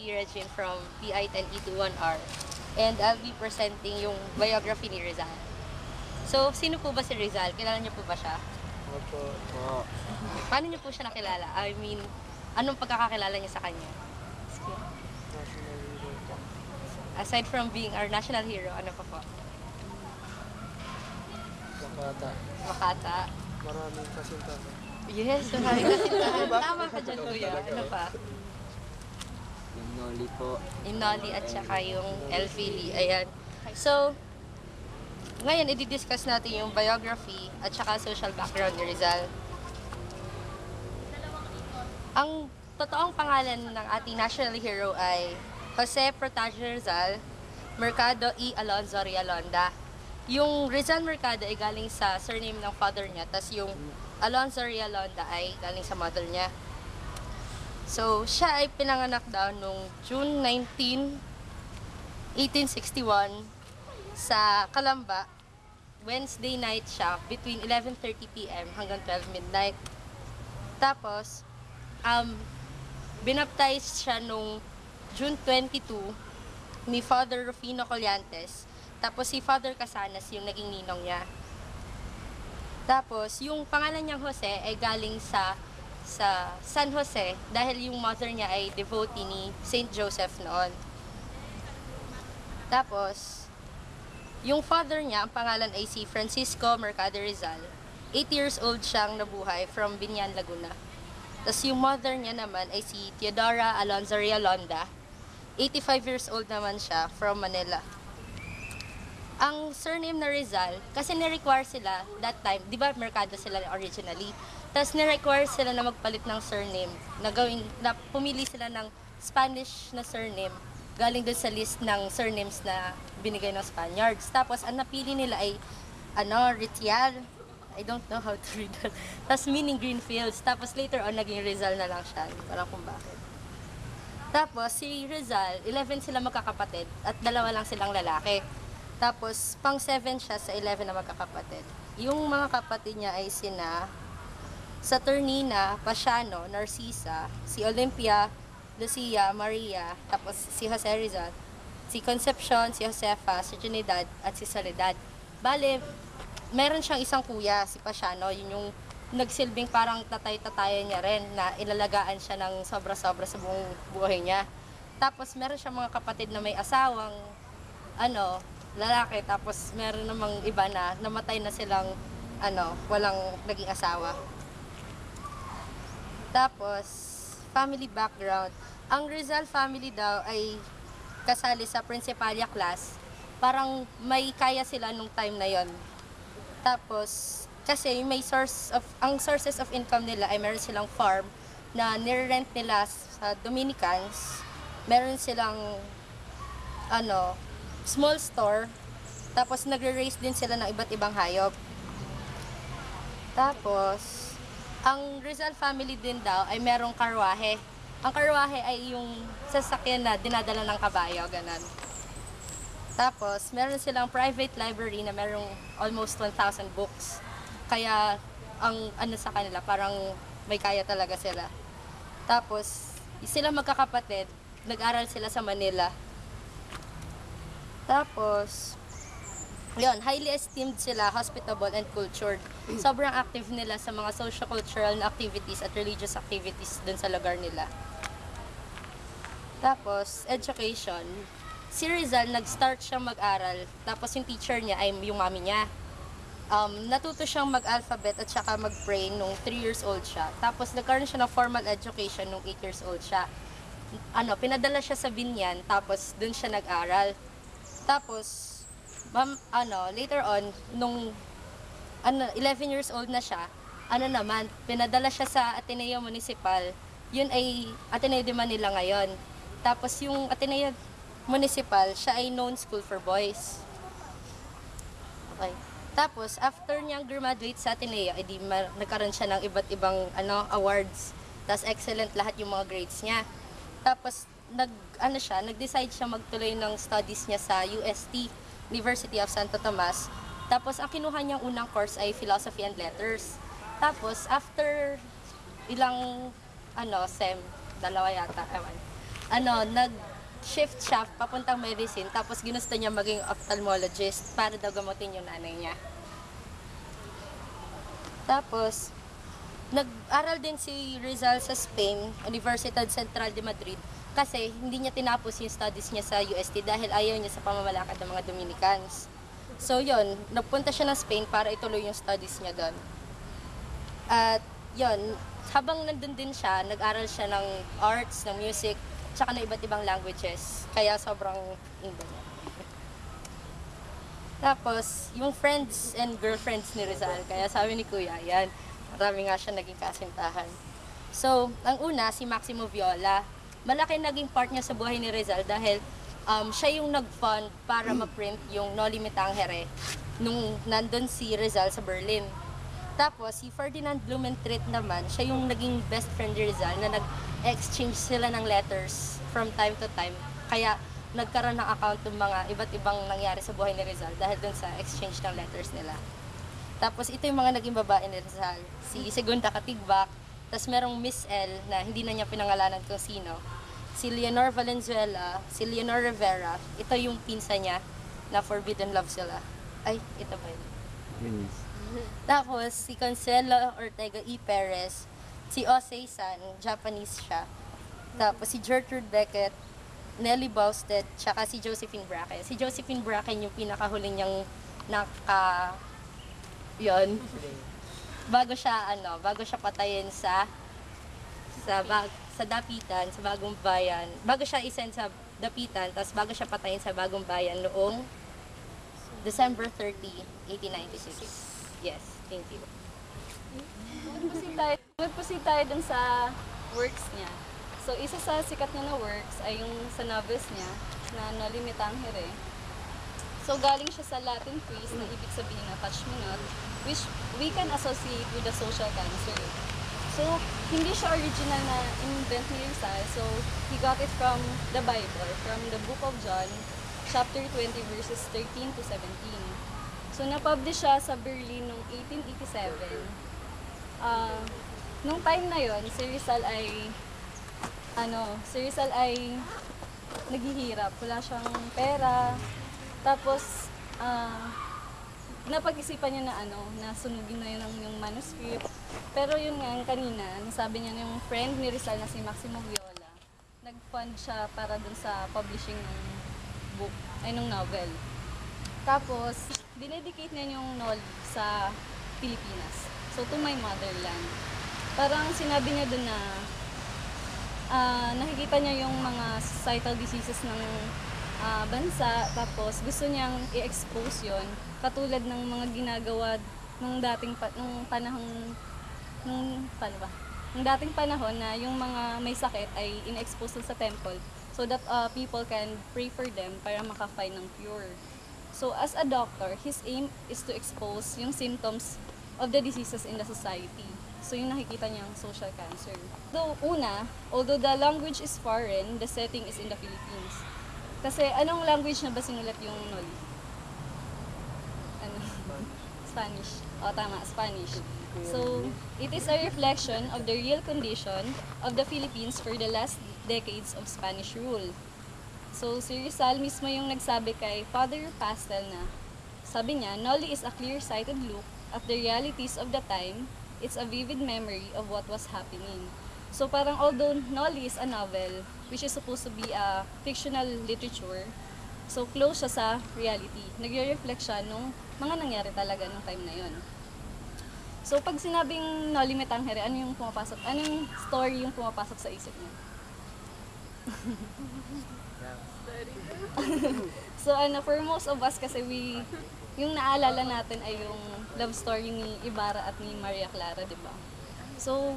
si Regine from PI10E21R and I'll be presenting yung biography ni Rizal. So, sino po ba si Rizal? Kilala niyo po ba siya? Opo. Paano niyo po siya nakilala? I mean, anong pagkakakilala niyo sa kanya? National hero po. Aside from being our national hero, ano pa po? Makata. Makata. Maraming kasintahan. Yes, maraming kasintahan. Tama ka dyan, kuya. Ano pa? Yung Noli po. Yung Nolly at saka yung Elfili. Ayan. So, ngayon, i-discuss natin yung biography at saka social background ni Rizal. Ang totoong pangalan ng ating national hero ay Jose Protagio Rizal Mercado E. Alonzo Rialonda. Yung Rizal Mercado ay galing sa surname ng father niya, tas yung Alonzo Rialonda ay galing sa mother niya. So, siya ay pinanganak daw noong June 19, 1861 sa Calamba. Wednesday night siya, between 11:30 p.m. hanggang 12 midnight. Tapos, binaptize siya nung June 22 ni Father Rufino Collantes. Tapos si Father Casanas yung naging ninong niya. Tapos, yung pangalan niyang Jose ay galing sa San Jose dahil yung mother niya ay devotee ni Saint Joseph noon. Tapos, yung father niya, ang pangalan ay si Francisco Mercado Rizal. 8 years old siyang nabuhay from Binyan, Laguna. Tapos yung mother niya naman ay si Teodora Alonzo Rialonda. 85 years old naman siya from Manila. Ang surname na Rizal, kasi ni-require sila that time, di ba Mercado sila originally, tapos ni-require sila na magpalit ng surname, na pumili sila ng Spanish na surname, galing dun sa list ng surnames na binigay ng Spaniards. Tapos ang napili nila ay, Ritial, I don't know how to read that. Tapos meaning Greenfields, tapos later on naging Rizal na lang siya, hindi ko alam kung bakit. Tapos si Rizal, 11 sila magkakapatid at 2 lang silang lalaki. Tapos, pang-7 siya sa 11 na magkakapatid. Yung mga kapatid niya ay sina Saturnina, Pasiano, Narcisa, si Olympia, Lucia, Maria, tapos si Jose Rizal, si Concepcion, si Josefa, si Trinidad, at si Soledad. Bale, meron siyang isang kuya, si Pasiano, yun yung nagsilbing parang tatay-tatayan niya rin na ilalagaan siya ng sobra-sobra sa buong buhay niya. Tapos, meron siyang mga kapatid na may asawang, lalaki, tapos meron namang iba na namatay na silang walang naging asawa. Tapos family background, ang Rizal family daw ay kasali sa Principalia class, parang may kaya sila nung time na yon. Tapos kasi may ang sources of income nila ay meron silang farm na nire-rent nila sa Dominicans, meron silang small store, tapos nagre-raise din sila ng iba't ibang hayop. Tapos, ang Rizal family din daw ay merong karwahe. Ang karwahe ay yung sasakyan na dinadala ng kabayo, ganun. Tapos, meron silang private library na merong almost 1,000 books. Kaya, ang sa kanila, parang may kaya talaga sila. Tapos, sila magkakapatid, nag-aral sila sa Manila. Tapos, yun, highly esteemed sila, hospitable and cultured. Sobrang active nila sa mga socio-cultural na activities at religious activities dun sa lugar nila. Tapos, education. Si Rizal, nag-start siyang mag-aral. Tapos yung teacher niya ay yung mami niya. Natuto siyang mag-alphabet at saka mag-pray nung 3 years old siya. Tapos nagkaroon siya ng formal education nung 8 years old siya. Pinadala siya sa Binyan, tapos dun siya nag-aral. Tapos, later on, nung 11 years old na siya, pinadala siya sa Ateneo Municipal. Yun ay Ateneo de Manila ngayon. Tapos yung Ateneo Municipal, siya ay known school for boys. Okay. Tapos, after niyang graduate sa Ateneo, nagkaroon siya ng iba't ibang awards. Tapos, excellent lahat yung mga grades niya. Tapos, nag-decide siya magtuloy ng studies niya sa UST, University of Santo Tomas. Tapos, ang kinuha niyang unang course ay Philosophy and Letters. Tapos, after ilang, 2 yata, ewan. nag-shift siya papuntang medicine, tapos ginusto niya maging ophthalmologist para daw gamutin yung nanay niya. Tapos, nag-aral din si Rizal sa Spain, Universidad Central de Madrid, kasi hindi niya tinapos yung studies niya sa UST dahil ayaw niya sa pamamalakad ng mga Dominicans. So yun, nagpunta siya ng Spain para ituloy yung studies niya doon. At yun, habang nandun din siya, nag-aral siya ng arts, ng music, tsaka ng iba't ibang languages. Kaya sobrang indo niya. Tapos, yung friends and girlfriends ni Rizal, kaya sabi ni Kuya, yan, marami nga siya naging kasintahan. So, ang una, si Maximo Viola. Malaki naging part niya sa buhay ni Rizal dahil siya yung nag-fund para ma-print yung Noli Me Tangere nung nandun si Rizal sa Berlin. Tapos, si Ferdinand Blumentritt naman, siya yung naging best friend ni Rizal na nag-exchange sila ng letters from time to time. Kaya, nagkaroon ng account ng mga iba't ibang nangyari sa buhay ni Rizal dahil dun sa exchange ng letters nila. Tapos, ito yung mga naging babae ni Rizal. Si Segunda Katigbak, tapos merong Miss L na hindi na niya pinangalanan kung sino. Si Leonor Valenzuela, si Leonor Rivera, ito yung pinsa niya na forbidden love sila. Ay, ito ba yun? Yun. Tapos, si Consuelo Ortega E. Perez, si Osei San, Japanese siya. Tapos, si Gertrude Beckett, Nelly Bausted, tsaka si Josephine Bracken. Si Josephine Bracken yung pinakahuling niyang yun. Bago siya patayin sa Dapitan, sa Bagong Bayan. Bago siya isend sa Dapitan, tapos bago siya patayin sa Bagong Bayan noong December 30, 1896. Yes, thank you. Mag-proceed tayo dun sa works niya. So, isa sa sikat niya na works ay yung sa novels niya na Noli Me Tangere. So, galing siya sa Latin phrase na ibig sabihin na touch me not, which we can associate with the social cancer. So, hindi siya original na invent ni Rizal. So, he got it from the Bible, from the book of John, chapter 20, verses 13 to 17. So, napublish siya sa Berlin noong 1887. Nung time na yon, si Rizal ay naghihirap. Wala siyang pera. Tapos, napag-isipan niya na sunugin na yun yung manuscript. Pero yun nga, kanina, nasabi niya yung friend ni Rizal na si Maximo Viola, nag-fund siya para dun sa publishing ng book, ng novel. Tapos, dinedicate niya yung Noli sa Pilipinas. So, to my motherland. Parang sinabi niya dun na nakikita niya yung mga societal diseases ng bansa, tapos gusto niyang i-expose yon katulad ng mga ginagawa nung dating panahon na yung mga may sakit ay in-expose sa temple so that people can pray for them para maka-find ng cure. So as a doctor, his aim is to expose yung symptoms of the diseases in the society. So yung nakikita niyang social cancer. Although the language is foreign, the setting is in the Philippines. Kasi anong language na ba sinulat yung Noli? Spanish. O tama, Spanish. So, it is a reflection of the real condition of the Philippines for the last decades of Spanish rule. So, si Rizal mismo yung nagsabi kay Father Pastel na, sabi niya, Noli is a clear-sighted look at the realities of the time. It's a vivid memory of what was happening. So parang although Noli is a novel, which is supposed to be a fictional literature, so close siya sa reality. Nagre-reflect siya nung mga nangyari talaga nung time na yon. So pag sinabing Noli Me Tangere, ano yung story yung pumapasok sa isip mo? So for most of us kasi yung naalala natin ay yung love story ni Ibarra at ni Maria Clara, di ba? So,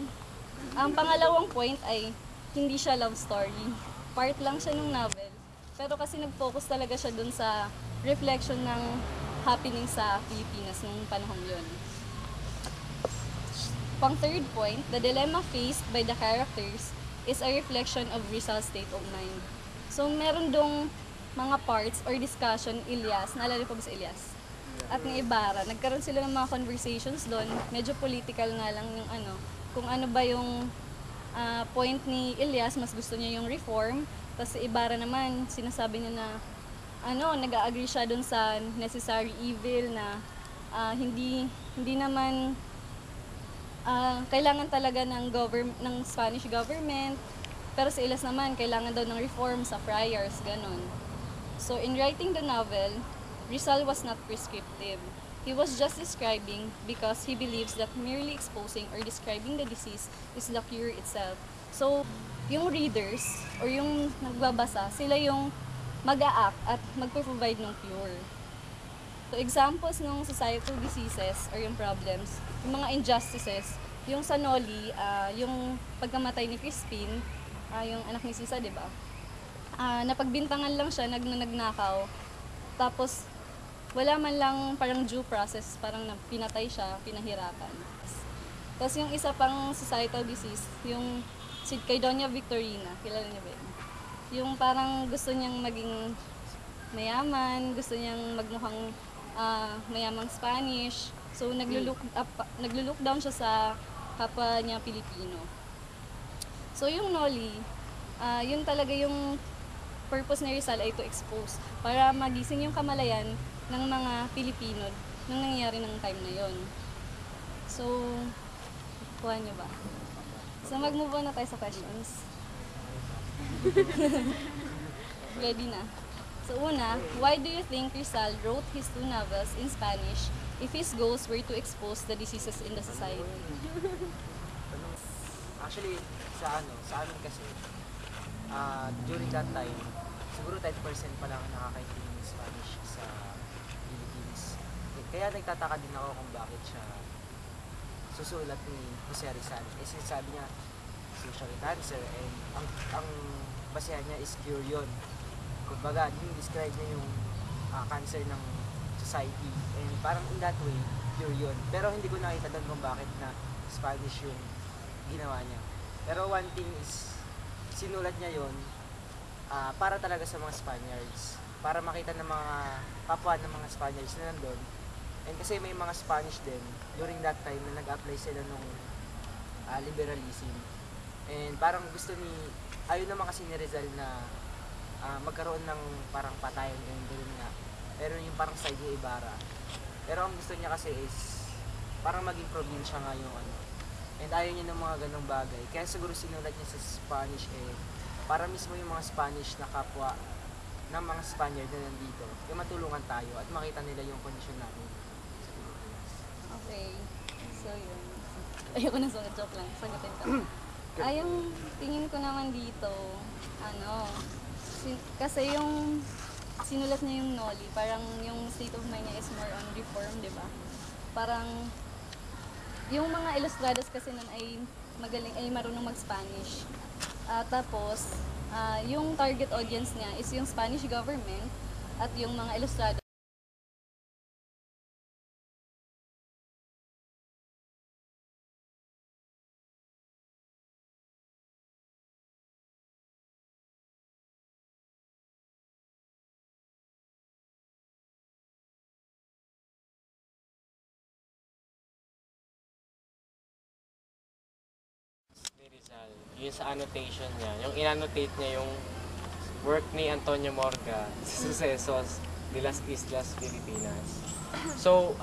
ang pangalawang point ay hindi siya love story. Part lang siya ng novel. Pero kasi nag-focus talaga siya dun sa reflection ng happening sa Pilipinas nung panahon yun. Pang third point, the dilemma faced by the characters is a reflection of Rizal's state of mind. So, meron dong mga parts or discussion, naalala ko ba si Elias? At ni Ibarra, nagkaroon sila ng mga conversations doon. Medyo political nga lang yung kung ano ba yung point ni Elias, mas gusto niya yung reform. Tapos si Ibarra naman, sinasabi niya na nag-agree siya dun sa necessary evil na hindi naman kailangan talaga ng Spanish government. Pero si Elias naman, kailangan daw ng reform sa friars, ganon. So in writing the novel, Rizal was not prescriptive. He was just describing because he believes that merely exposing or describing the disease is the cure itself. So, yung readers or yung nagbabasa, sila yung mag-a-act at magpo-provide ng cure. So, examples ng societal diseases or yung problems, yung mga injustices, yung sa Noli, yung pagkamatay ni Crispin, yung anak ni Sisa, di ba? Napagbintangan lang siya, nagnakaw. Tapos, wala man lang parang due process, parang pinatay siya, pinahirapan. Tapos yung isa pang societal disease, yung kay Doña Victorina, kilala niyo ba yun? Yung parang gusto niyang maging mayaman, gusto niyang magmukhang mayamang Spanish. So naglo-look down siya sa kapwa niya Pilipino. So yung Noli, yun talaga yung purpose ni Rizal ay to expose para magising yung kamalayan ng mga Pilipino nung nangyayari ng time na yon. So, kuha niyo ba? So, mag-move on na tayo sa questions. Ready na. So, una, why do you think Rizal wrote his two novels in Spanish if his goals were to expose the diseases in the society? Actually, sa amin kasi, during that time, siguro 10% pa lang nakakaintindi ng Spanish sa Philippines. Kaya nagtataka din ako kung bakit siya susulat ni Jose Rizal. Eh, sinasabi niya, social cancer, and ang basehan niya is cure yun. Kumbaga, yung describe niya yung cancer ng society, and parang in that way, cure yun. Pero hindi ko nakita doon kung bakit na Spanish yung ginawa niya. Pero one thing is, sinulat niya yun para talaga sa mga Spaniards, para makita ng mga kapwa ng mga Spaniards na nandun. And kasi may mga Spanish din during that time na nag-apply sila nung liberalism. And parang ayaw naman kasi ni Rizal na magkaroon ng parang patayan ganun nga. Pero yung parang side ni Ibarra. Pero ang gusto niya kasi is parang maging probinsya nga yung And ayaw niya ng mga ganung bagay. Kaya siguro sinulat niya sa Spanish para mismo yung mga Spanish na kapwa ng mga Spaniard na nandito, yung matulungan tayo at makita nila yung kondisyon natin sa Pilipinas. Okay. So, yun. Ayoko na sulat. Joke lang. Sagutin ko. Yung tingin ko naman dito, kasi yung sinulat niya yung Noli, parang yung state of mind niya is more on reform, di ba? Parang, yung mga ilustrados kasi nun ay marunong mag-Spanish. Tapos, yung target audience niya is yung Spanish government at yung mga ilustrado. Ni Rizal, yun sa annotation niya, yung in-annotate niya yung work ni Antonio Morga sa Sucesos de las Islas Filipinas. So,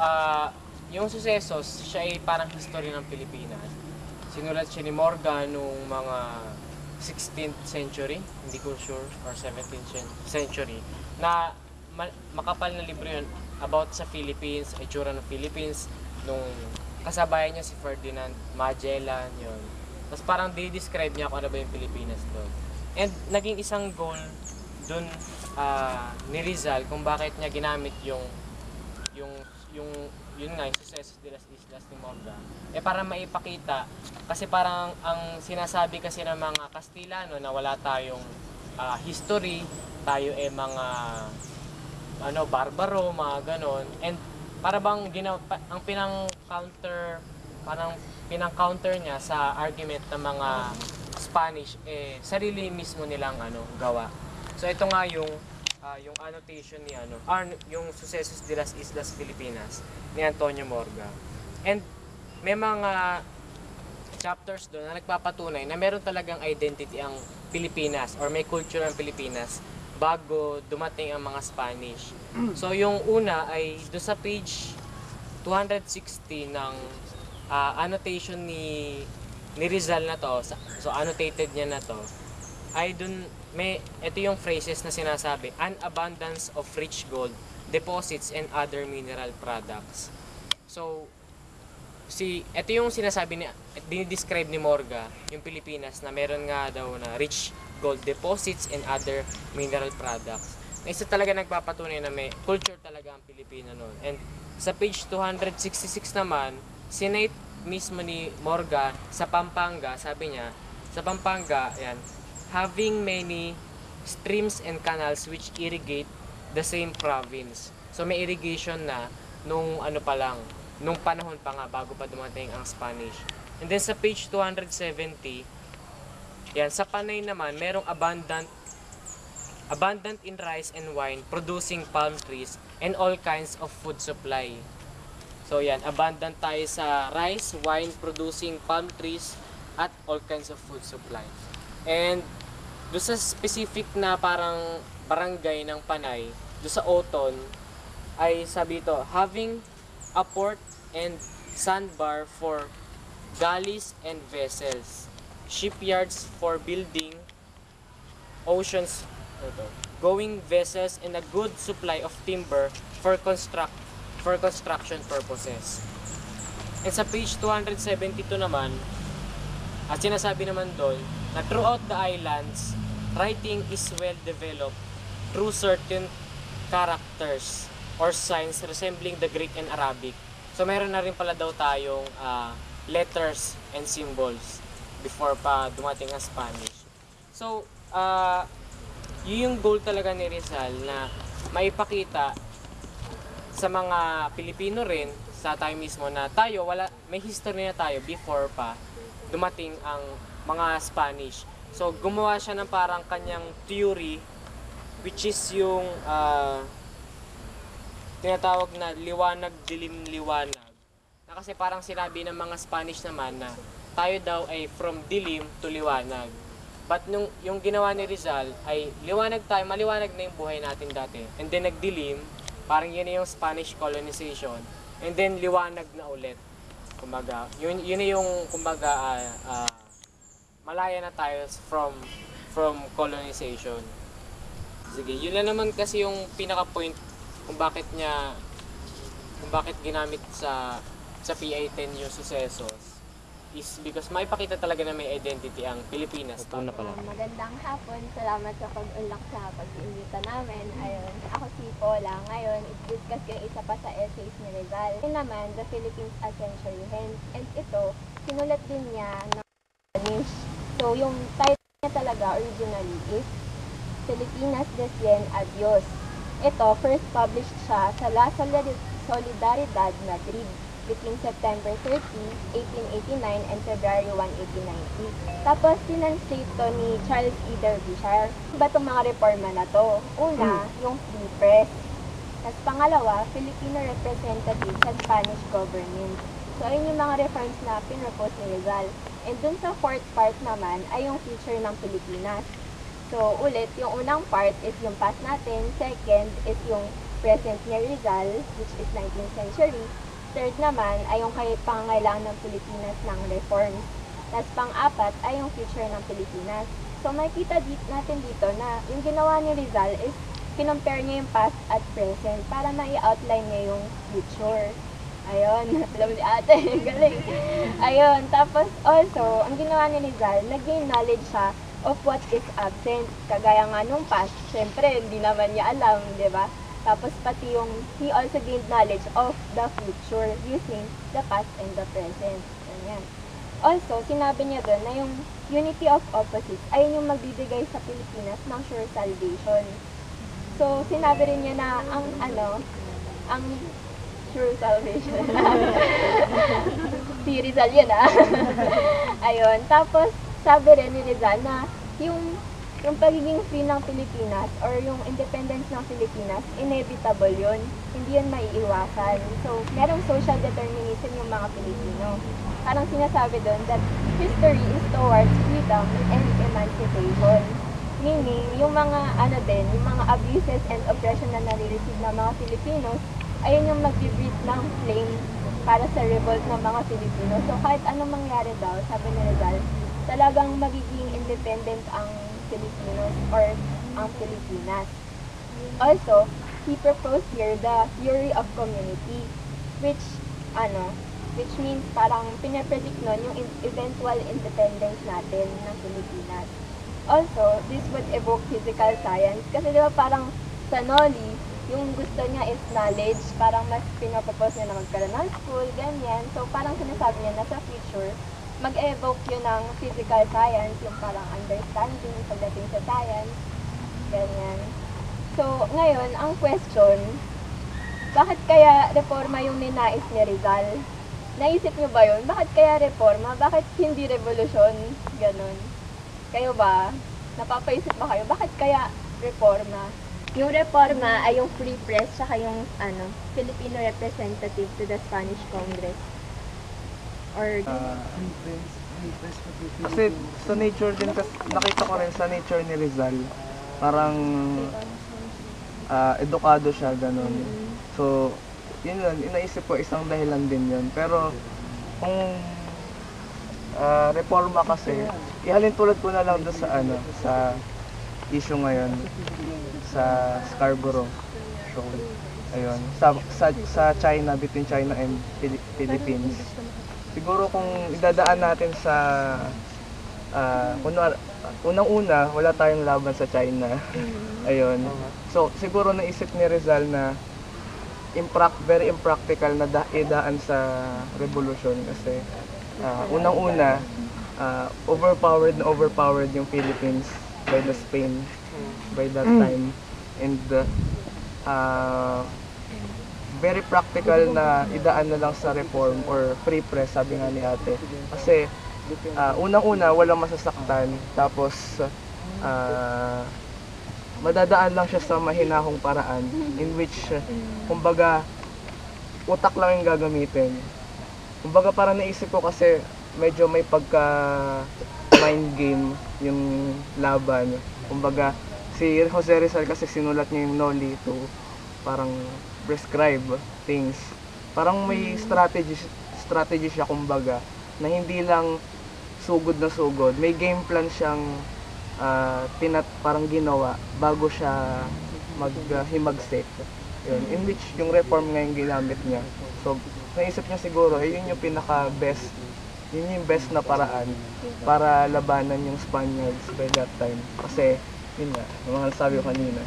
yung Sucesos, siya ay parang history ng Pilipinas. Sinulat siya ni Morga nung mga 16th century, hindi ko sure, or 17th century, na makapal na libro yun about sa Philippines, itsura ng Philippines, nung kasabayan niya si Ferdinand Magellan, yun. Tapos parang di-describe niya kung ano ba yung Pilipinas doon. And naging isang goal doon ni Rizal kung bakit niya ginamit yun nga, yung Sucesos de las Islas ni Morga. Para maipakita, kasi parang ang sinasabi kasi ng mga Kastilano na wala tayong history, tayo mga barbaro, mga ganon. And para bang ang pinang-counter niya sa argument ng mga Spanish, sarili mismo nilang gawa. So ito nga yung annotation ni yung Sucesos de las Islas Filipinas ni Antonio Morga. And may mga chapters doon na nagpapatunay na meron talagang identity ang Pilipinas or may culture ang Pilipinas bago dumating ang mga Spanish. So yung una ay doon sa page 260 ng annotation ni Rizal na to. So annotated niya na to. Ay dun ito yung phrases na sinasabi, an abundance of rich gold, deposits and other mineral products. So ito yung sinasabi dinidescribe ni Morga yung Pilipinas na meron nga daw na rich gold deposits and other mineral products. Na isa talaga nagpapatunay na may culture talaga ang Pilipino noon. And sa page 266 naman, sinate mismo ni Morga sa Pampanga, sabi niya, sa Pampanga, yan, having many streams and canals which irrigate the same province. So may irrigation na nung nung panahon pa nga bago pa dumating ang Spanish. And then sa page 270, yan, sa Panay naman, merong abundant in rice and wine, producing palm trees and all kinds of food supply. So yan, abundant tayo sa rice, wine, producing palm trees, at all kinds of food supply. And doon sa specific na parang barangay ng Panay, doon sa Oton, ay sabi ito, having a port and sandbar for galleys and vessels, shipyards for building, oceans, going vessels, and a good supply of timber for construction purposes. And sa page 272 naman, at sinasabi naman doon, na throughout the islands, writing is well developed through certain characters or signs resembling the Greek and Arabic. So meron na rin pala daw tayong letters and symbols before pa dumating ang Spanish. So, yun yung goal talaga ni Rizal na maipakita sa mga Pilipino rin, sa tayo mismo na tayo, may history na tayo before pa dumating ang mga Spanish. So, gumawa siya ng parang kanyang theory, which is yung tinatawag na liwanag, dilim, liwanag. Na kasi parang sinabi ng mga Spanish naman na tayo daw ay from dilim to liwanag. But yung ginawa ni Rizal ay liwanag tayo, maliwanag na yung buhay natin dati. And then nagdilim, parang yun yung Spanish colonization. And then liwanag na ulit. Kumbaga, yun yung kumbaga malaya na tayo from colonization. Sige, yun lang naman kasi yung pinaka point kung bakit ginamit sa PI-10 yung susesos is because maipakita talaga na may identity ang Pilipinas. Magandang hapon. Salamat sa pag-unlock sa pag-imbita namin. Ayun, ako si Paula. Ngayon, i-discuss ko yung isa pa sa essays ni Rizal. Yun naman, The Philippines a Century Hence. And ito, sinulat din niya ng Spanish. So, yung title niya talaga originally is Filipinas de Cien Adios. Ito, first published siya sa La Solidaridad, Madrid between September 30, 1889 and February 1, 1890. Tapos, sinanslate to ni Charles E. Derbyshire. Iba itong mga reforma na to? Una, yung free press. Tapos pangalawa, Filipino representative sa Spanish government. So, ayun yung mga reforms na pinropose ni Rizal. And dun sa fourth part naman ay yung future ng Pilipinas. So, ulit, yung unang part is yung past natin. Second is yung present ni Rizal, which is 19th century. Third naman ay yung pangangailangan ng Pilipinas ng reforms. Tapos pang-apat ay yung future ng Pilipinas. So, makikita natin dito na yung ginawa ni Rizal is kinompare niya yung past at present para mai-outline niya yung future. Ayun, alam ni ate, galing. Ayun, tapos also, ang ginawa ni Rizal, nag-gain knowledge siya of what is absent. Kagaya nga nung past, syempre, hindi naman niya alam, di ba? Tapos pati yung, he also gained knowledge of the future using the past and the present. Ganyan. Also, sinabi niya doon na yung unity of opposites ay yung magbibigay sa Pilipinas ng sure salvation. So, sinabi rin niya na ang sure salvation. Si Rizal yun Ayun. Tapos, sabi rin ni Rizal na yung yung pagiging free ng Pilipinas or yung independence ng Pilipinas, inevitable yun. Hindi yun maiiwasan. So, merong social determinism yung mga Pilipino. Parang sinasabi doon that history is towards freedom and emancipation. Meaning, yung mga yung mga abuses and oppression na nare-receive ng mga Filipinos, ayun yung mag-breed ng flame para sa revolt ng mga Filipino. So, kahit anong mangyari daw, sabi ni Rizal, talagang magiging independent ang Filipinos or ang Pilipinas. Also, he proposed here the theory of community, which means parang pinapredict nun yung eventual independence natin ng Pilipinas. Also, this would evoke physical science kasi di ba parang sa Noli, yung gusto niya is knowledge, parang mas pinapropose niya na magkaroon ng school, ganyan. So, parang sinasabi niya na sa future, mag-evoke yun ng physical science, yung parang understanding pagdating sa science, ganyan. So, ngayon, ang question, bakit kaya reforma yung ninais ni Rizal? Naisip niyo ba yun? Bakit kaya reforma? Bakit hindi revolusyon? Ganon. Kayo ba? Napapaisip ba kayo? Bakit kaya reforma? Yung reforma ay yung free press tsaka yung Filipino representative to the Spanish Congress. Or Kasi sa nature din, kasi nakita ko rin sa nature ni Rizal, parang edukado siya, ganun. So, yun lang, inaisip ko isang dahilan din yun. Pero, kung reforma kasi, ihalin tulad ko na lang doon sa issue ngayon, sa Scarborough show. Ayun, sa China, between China and Philippines. Siguro kung idadaan natin sa unang-una, wala tayong laban sa China. Ayun. So, siguro naisip ni Rizal na very impractical na idaan sa revolution kasi unang-una, overpowered yung Philippines by the Spain by that time. And very practical na idaan na lang sa reform or free press, sabi nga ni ate. Kasi unang-una, walang masasaktan. Tapos, madadaan lang siya sa mahinahong paraan in which, kumbaga, utak lang yung gagamitin. Kumbaga, parang naisip ko kasi medyo may pagka mind game yung laban. Kumbaga, si Jose Rizal kasi sinulat niya yung Noli to parang prescribe things. Parang may strategy siya kumbaga na hindi lang sugod na sugod. May game plan siyang parang ginawa bago siya maghimagsik. Yun, in which yung reform ngayon ginamit niya. So, naisip niya siguro, yun yung pinaka-best, yun yung best na paraan para labanan yung Spaniards by that time. Kasi, yun nga, yung mga sabi ko kanina.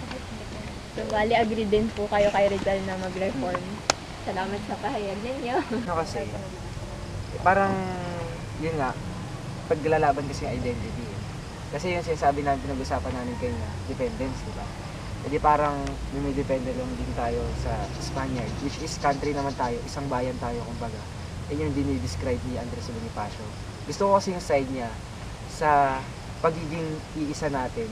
So, bali, agree din po kayo kay Rizal na mag-reform. Salamat sa pahayag ninyo. Kasi, parang, yun nga, paglalaban kasi yung identity. Kasi yung sinasabi namin, pinag-usapan namin kayo na dependence, di ba? Hindi parang may depende lang din tayo sa Spaniard, which is country naman tayo, isang bayan tayo kumbaga. Yan yung dinidescribe ni Andres Bonifacio. Gusto ko kasi yung side niya sa pagiging iisa natin.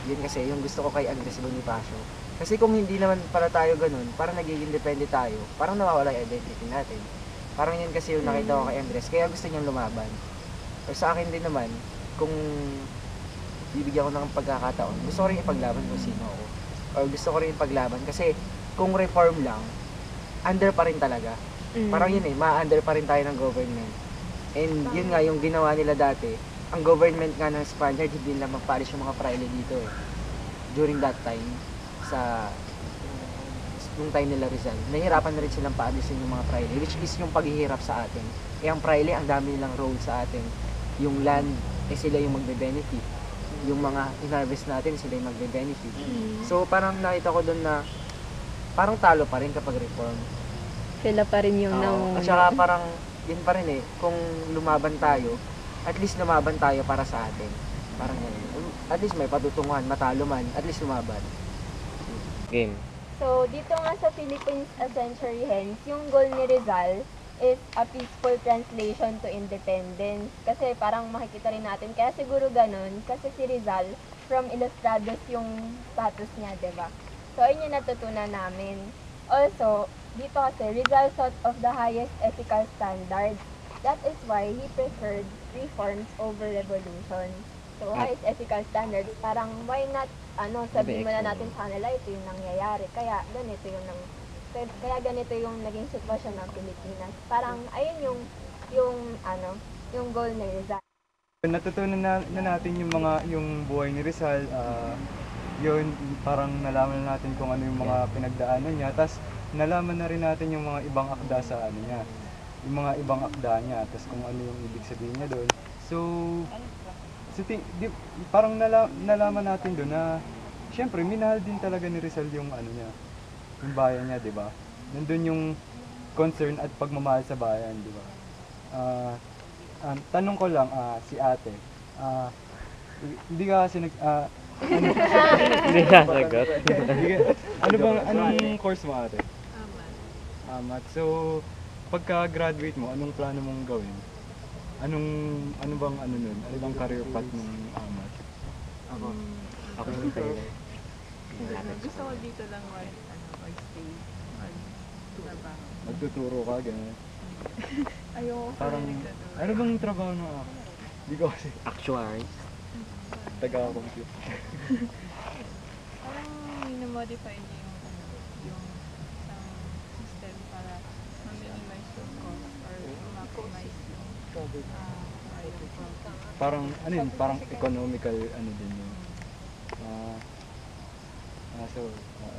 Yun kasi yung gusto ko kay Andres Bonifacio. Kasi kung hindi naman para tayo ganun, parang nagiging depende tayo, parang nawawala yung identity natin. Parang yun kasi yung nakita ko kay Andres, kaya gusto niyang lumaban. O sa akin din naman, kung bibigyan ko ng pagkakataon, gusto ko rin ipaglaban kung sino ako. Or gusto ko rin ipaglaban kasi kung reform lang, under pa rin talaga. Parang yun ma-under pa rin tayo ng government. And yun nga yung ginawa nila dati, ang government nga ng Spaniard, hindi nila magpaalis yung mga praile dito eh. During that time, nung time nila Rizal, nahihirapan na rin silang paalisin yung mga praile, which is yung paghihirap sa atin. Eh ang praile, ang dami nilang role sa atin. Yung land, sila yung magbe-benefit. Yung mga in-harvest natin, sila yung magbe-benefit. So parang nakita ko doon na parang talo pa rin kapag reform. Sila pa rin yung At saka parang yun pa rin kung lumaban tayo, at least lumaban tayo para sa atin. Parang ganun. At least may patutunguhan, matalo man, at least lumaban. Game. So, dito nga sa Philippines A Century Hence, yung goal ni Rizal is a peaceful translation to independence. Kasi parang makikita rin natin, kaya siguro ganun, kasi si Rizal, from Ilustrados yung status niya, 'di ba? So, ayun yung natutunan namin. Also, dito kasi, Rizal thought of the highest ethical standards. That is why he preferred reforms over revolution. So, highest ethical standards, parang why not, sabihin mo na natin sa kanila, ito yung nangyayari. Kaya ganito yung naging sitwasyon ng Pilipinas. Parang, ayun yung goal ni Rizal. Natutunan na natin yung buhay ni Rizal. Yun, parang nalaman na natin kung ano yung mga pinagdaanan niya. Tapos nalaman na rin natin yung mga ibang akda sa ano niya. Yung mga ibang akda niya. Tapos kung ano yung ibig sabihin niya doon. So parang nalaman natin doon na syempre minahal din talaga ni Rizal yung ano niya, yung bayan niya, 'di ba? Nandun yung concern at pagmamahal sa bayan, 'di ba? Tanong ko lang si Ate. Hindi ka kasi Hindi nasagot. anong course mo, Ate? Amat. So pagka-graduate mo, anong plano mong gawin? Ano bang nun? Ano bang career path ng Amat? Ako yung tayo. Gusto ko dito lang mag-stay, mag-trabaho. Magtuturo ka, gano'n. Ayoko Parang, ano bang trabaho na ako? Hindi ko kasi Actuary. taga-compute. Parang minamodify niya yung isang system para ma-minimize yung cost or ma-maximize yung Parang, ano yun, parang economical, ano din yun.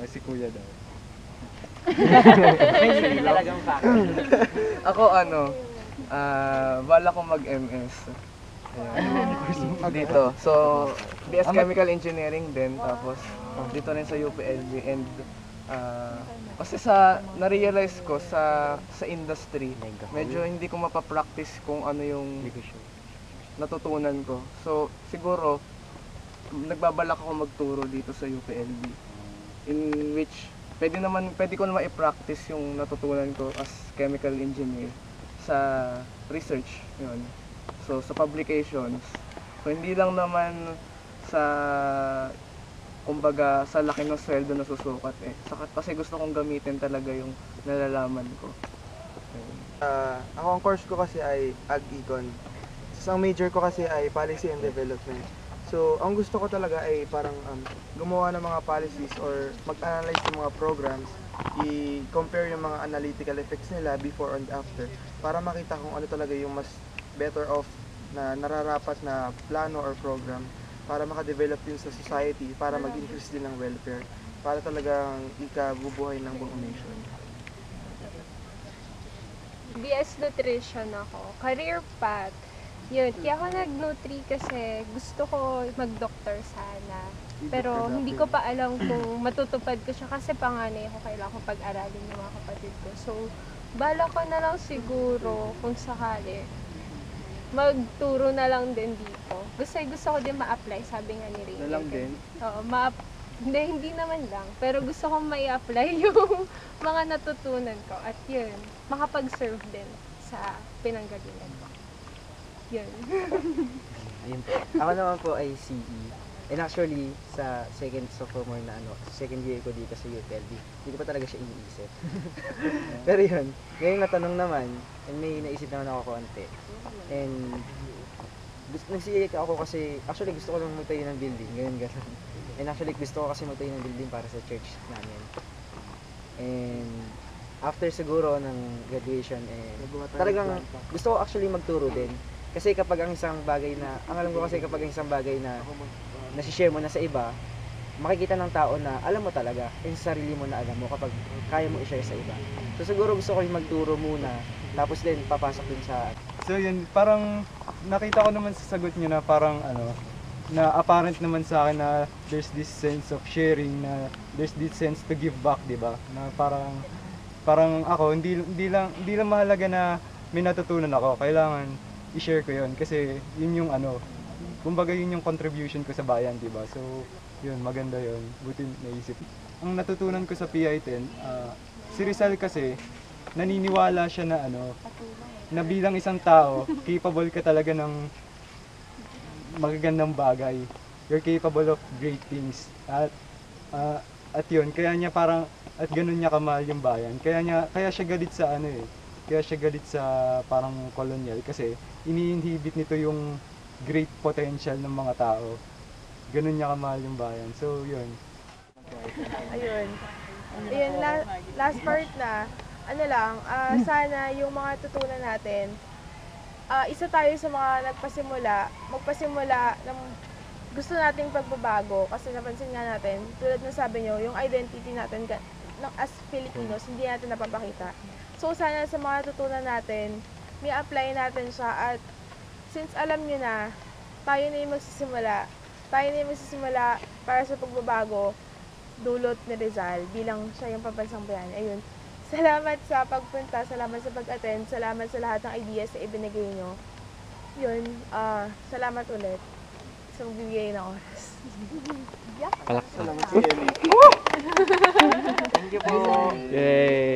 Si Kuya daw. Talagang factor. Ako bala ko mag-MS. Dito. So, BS Chemical Engineering din. Tapos, dito rin sa UPLB. And, kasi na-realize ko sa industry, medyo hindi ko mapapractice kung ano yung natutunan ko. So, siguro, nagbabalak ako magturo dito sa UPLB. In which, pwede ko naman i-practice yung natutunan ko as chemical engineer sa research. Yun. So, sa publications. So, hindi lang naman kumbaga, sa laki ng sweldo na susukat kasi gusto kong gamitin talaga yung nalalaman ko. Ako ang course ko kasi ay Ag-Econ. Ang major ko kasi ay Policy and Development. So, ang gusto ko talaga ay parang gumawa ng mga policies or mag-analyze ng mga programs, i-compare yung mga analytical effects nila before and after para makita kung ano talaga yung mas better off na nararapat na plano or program para makadevelop din sa society, para mag-increase din ng welfare, para talagang ikabubuhay ng buong nation. BS Nutrition ako. Career path. Yun, kaya ako nag-Nutri kasi gusto ko mag-doctor sana. Pero hindi ko pa alam kung matutupad ko siya kasi panganay ako, kailangan ko pag-aralin ng mga kapatid ko. So, bala ko na lang siguro kung sakali magturo na lang din dito. Gusto ko din ma-apply, sabi nga ni Ray. Na lang din? Oo, hindi naman lang. Pero gusto kong mai-apply yung mga natutunan ko. At yun, makapag-serve din sa pinanggalingan ko. Yun. Ayun po. Ako naman po ay CE. And actually, sa second sophomore na second year ko dito sa UPLB, hindi ko pa talaga siya iniisip. Pero yun, ngayong natanong naman, and may naisip naman ako konti. And nagsiyik ako kasi, actually gusto ko lang magtayo ng building, ganun. And actually gusto ko kasi magtayo ng building para sa church namin. And after siguro ng graduation, talagang gusto ko actually magturo din. Kasi kapag ang isang bagay na, ang alam ko kasi kapag ang isang bagay na nasi-share mo na sa iba, makikita ng tao na alam mo talaga, yung sarili mo na alam mo kapag kaya mo i-share sa iba. So siguro gusto ko yung magturo muna, tapos din papasok din sa... So yun, parang nakita ko naman sa sagot niyo na parang na apparent naman sa akin na there's this sense of sharing, na there's this sense to give back, di ba? Na parang ako, hindi lang mahalaga na may natutunan ako, kailangan i-share ko yun kasi yun yung kumbaga yun yung contribution ko sa bayan, di ba? So, yun, maganda yun. Buti naisip. Ang natutunan ko sa PI10, si Rizal kasi, naniniwala siya na na bilang isang tao, capable ka talaga ng magagandang bagay. You're capable of great things. At yun, kaya niya parang, at ganun niya kamahal yung bayan. Kaya siya galit sa kaya siya galit sa parang kolonyal kasi ini-inhibit nito yung great potential ng mga tao. Ganun niya kamahal yung bayan. So, yun. Ayun. Ayun, last part na, sana yung mga tutunan natin, isa tayo sa mga magpasimula ng gusto nating pagbabago kasi napansin nga natin, tulad ng sabi nyo, yung identity natin as Filipinos, hindi natin napapakita. So sana sa mga tutunan natin, may apply natin siya at since alam nyo na, tayo na yung magsisimula para sa pagbabago, dulot ni Rizal bilang siya yung pambansang bayani. Ayun. Salamat sa pagpunta, salamat sa pag-attend, salamat sa lahat ng ideas na ibinigay nyo. Yun, salamat ulit sa magbibigay ng oras. Salamat si Ellie. Thank you po. Yay!